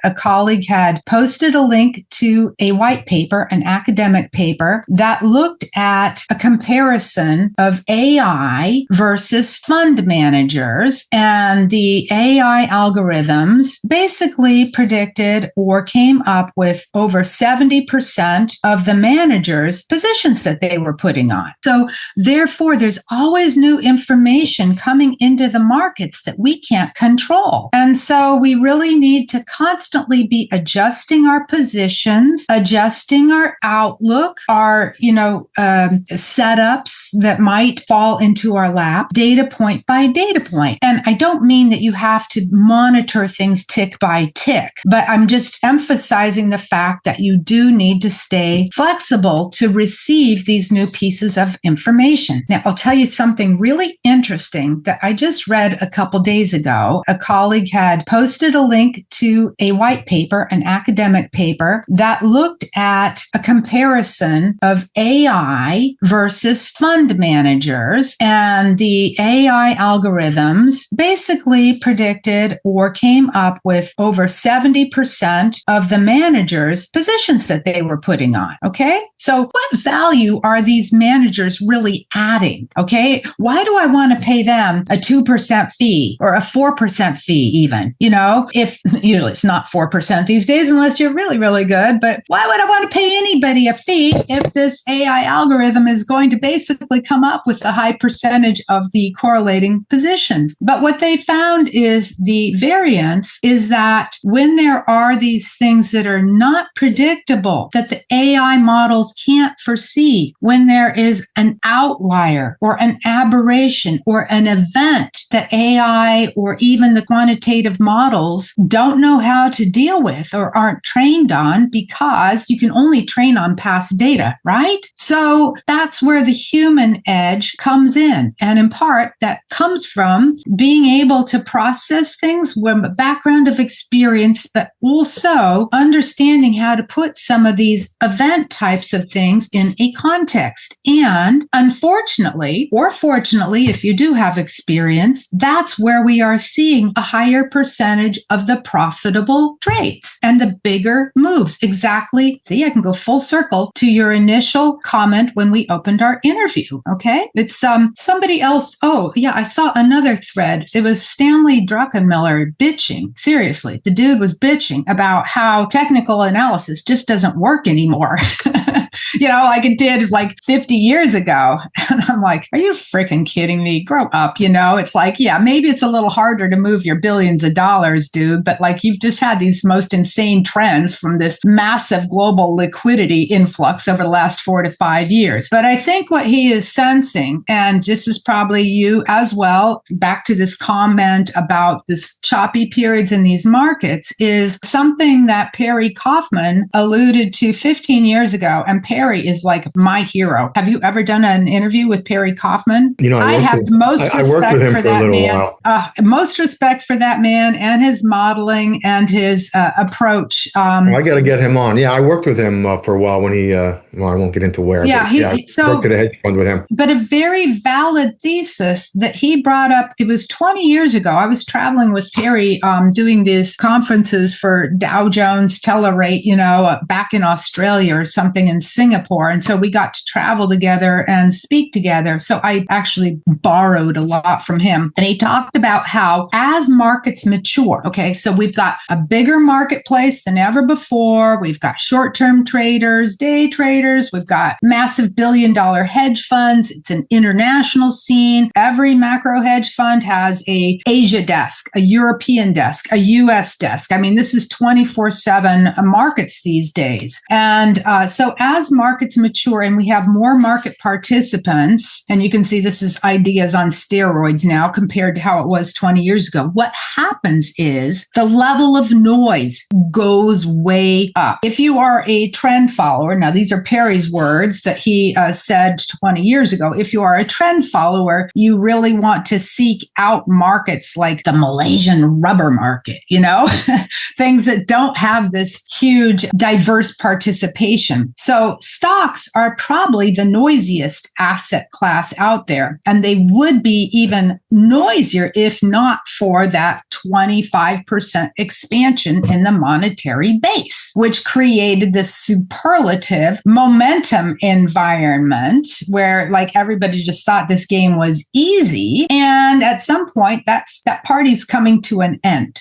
A colleague had posted a link to a white paper, an academic paper, that looked at a comparison of AI versus fund managers. And the AI algorithms basically predicted or came up with over 70% of the managers' positions that they were putting on. So therefore, there's always new information coming into the markets that we can't control. And so we really need to constantly be adjusting our positions, adjusting our outlook, our, setups that might fall into our lap, data point by data point. And I don't mean that you have to monitor things tick by tick, but I'm just emphasizing the fact that you do need to stay flexible to receive these new pieces of information. Now, I'll tell you something really interesting that I just read a couple days ago. A colleague had posted a link to a white paper, an academic paper, that looked at a comparison of AI versus fund managers. And the AI algorithms basically predicted or came up with over 70% of the managers' positions that they were putting on. Okay. So what value are these managers really adding? Okay. Why do I want to pay them a 2% fee or a 4% fee even? If usually it's not 4% these days unless you're really, really good. But why would I want to pay anybody a fee if this AI algorithm is going to basically come up with a high percentage of the correlating positions? But what they found is the variance is that when there are these things that are not predictable, that the AI models can't foresee, when there is an outlier or an aberration or an event that AI or even the quantitative models don't know how to deal with or aren't trained on, because you can only train on past data, right? So that's where the human edge comes in. And in part, that comes from being able to process things with a background of experience, but also understanding how to put some of these event types of things in a context. And unfortunately, or fortunately, if you do have experience, that's where we are seeing a higher percentage of the profitable trades and the bigger moves. Exactly. See, I can go full circle to your initial comment when we opened our interview. Okay. It's somebody else. Oh, yeah. I saw another thread. It was Stanley Druckenmiller bitching. Seriously. The dude was bitching about how technical analysis just doesn't work anymore. Like it did 50 years ago. And I'm like, are you freaking kidding me? Grow up. It's like, yeah, maybe it's a little harder to move your billions of dollars, dude. But you've just had these most insane trends from this massive global liquidity influx over the last 4 to 5 years. But I think what he is sensing, and this is probably you as well, back to this comment about this choppy periods in these markets, is something that Perry Kaufman alluded to 15 years ago. And Perry is my hero. Have you ever done an interview with Perry Kaufman? I have the most respect for that man. Most respect for that man and his modeling and his approach. I got to get him on. Yeah, I worked with him for a while when he, I won't get into where. Yeah, I worked at a hedge fund with him. But a very valid thesis that he brought up, it was 20 years ago. I was traveling with Perry doing these conferences for Dow Jones, Telerate, back in Australia or something in Singapore. And so we got to travel together and speak together. So I actually borrowed a lot from him. And he talked about how as markets mature, okay, so we've got a bigger marketplace than ever before. We've got short-term traders, day traders. We've got massive billion-dollar hedge funds. It's an international scene. Every macro hedge fund has a Asia desk, a European desk, a US desk. I mean, this is 24/7 markets these days. And so as markets mature and we have more market participants, and you can see this is ideas on steroids now compared to how it was 20 years ago, what happens is the level of noise goes way up. If you are a trend follower, now these are Perry's words that he said 20 years ago, if you are a trend follower, you really want to seek out markets like the Malaysian rubber market, things that don't have this huge diverse participation. So stocks are probably the noisiest asset class out there, and they would be even noisier if not for that 25% expansion in the monetary base, which created this superlative momentum environment where like everybody just thought this game was easy. And at some point that party's coming to an end.